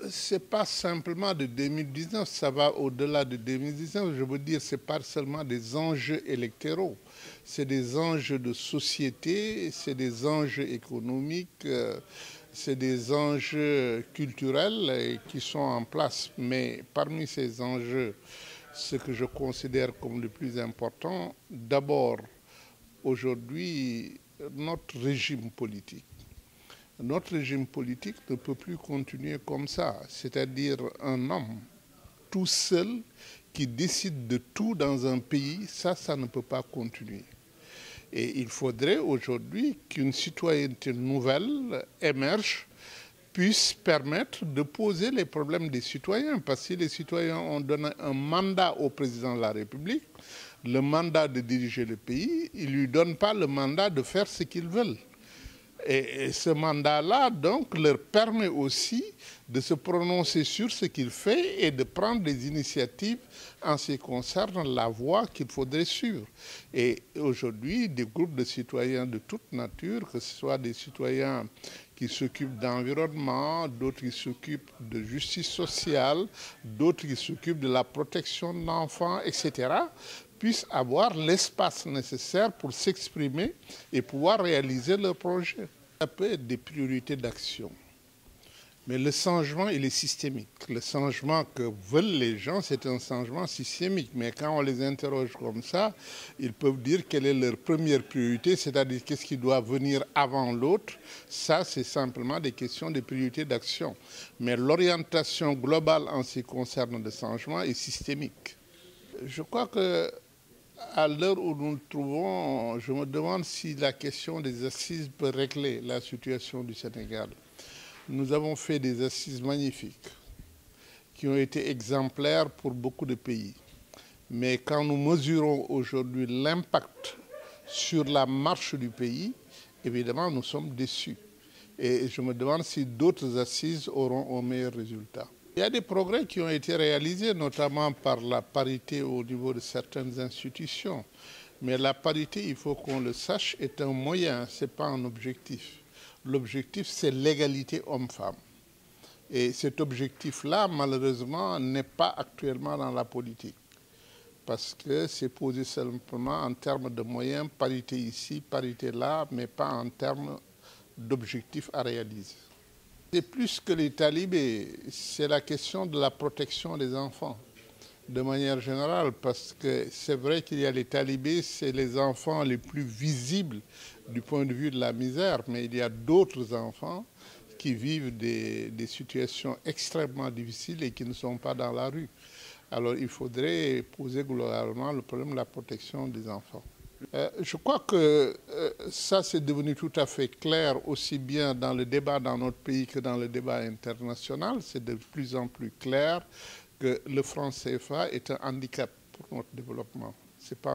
Ce n'est pas simplement de 2019, ça va au-delà de 2019. Je veux dire, ce n'est pas seulement des enjeux électoraux, c'est des enjeux de société, c'est des enjeux économiques, c'est des enjeux culturels qui sont en place. Mais parmi ces enjeux, ce que je considère comme le plus important, d'abord, aujourd'hui, notre régime politique. Notre régime politique ne peut plus continuer comme ça, c'est-à-dire un homme tout seul qui décide de tout dans un pays, ça ne peut pas continuer. Et il faudrait aujourd'hui qu'une citoyenneté nouvelle émerge, puisse permettre de poser les problèmes des citoyens. Parce que si les citoyens ont donné un mandat au président de la République, le mandat de diriger le pays, ils ne lui donnent pas le mandat de faire ce qu'ils veulent. Et ce mandat-là, donc, leur permet aussi de se prononcer sur ce qu'il fait et de prendre des initiatives en ce qui concerne la voie qu'il faudrait suivre. Et aujourd'hui, des groupes de citoyens de toute nature, que ce soit des citoyens qui s'occupent d'environnement, d'autres qui s'occupent de justice sociale, d'autres qui s'occupent de la protection de l'enfant, etc., puissent avoir l'espace nécessaire pour s'exprimer et pouvoir réaliser leurs projets. Ça peut être des priorités d'action, mais le changement, il est systémique. Le changement que veulent les gens, c'est un changement systémique. Mais quand on les interroge comme ça, ils peuvent dire quelle est leur première priorité, c'est-à-dire qu'est-ce qui doit venir avant l'autre. Ça, c'est simplement des questions de priorité d'action. Mais l'orientation globale en ce qui concerne le changement est systémique. Je crois que à l'heure où nous nous trouvons, je me demande si la question des assises peut régler la situation du Sénégal. Nous avons fait des assises magnifiques qui ont été exemplaires pour beaucoup de pays. Mais quand nous mesurons aujourd'hui l'impact sur la marche du pays, évidemment, nous sommes déçus. Et je me demande si d'autres assises auront un meilleur résultat. Il y a des progrès qui ont été réalisés, notamment par la parité au niveau de certaines institutions. Mais la parité, il faut qu'on le sache, est un moyen, ce n'est pas un objectif. L'objectif, c'est l'égalité homme-femme. Et cet objectif-là, malheureusement, n'est pas actuellement dans la politique. Parce que c'est posé simplement en termes de moyens, parité ici, parité là, mais pas en termes d'objectifs à réaliser. C'est plus que les talibés, c'est la question de la protection des enfants, de manière générale, parce que c'est vrai qu'il y a les talibés, c'est les enfants les plus visibles du point de vue de la misère, mais il y a d'autres enfants qui vivent des situations extrêmement difficiles et qui ne sont pas dans la rue. Alors il faudrait poser globalement le problème de la protection des enfants. Je crois que ça, c'est devenu tout à fait clair, aussi bien dans le débat dans notre pays que dans le débat international. C'est de plus en plus clair que le franc CFA est un handicap pour notre développement. C'est pas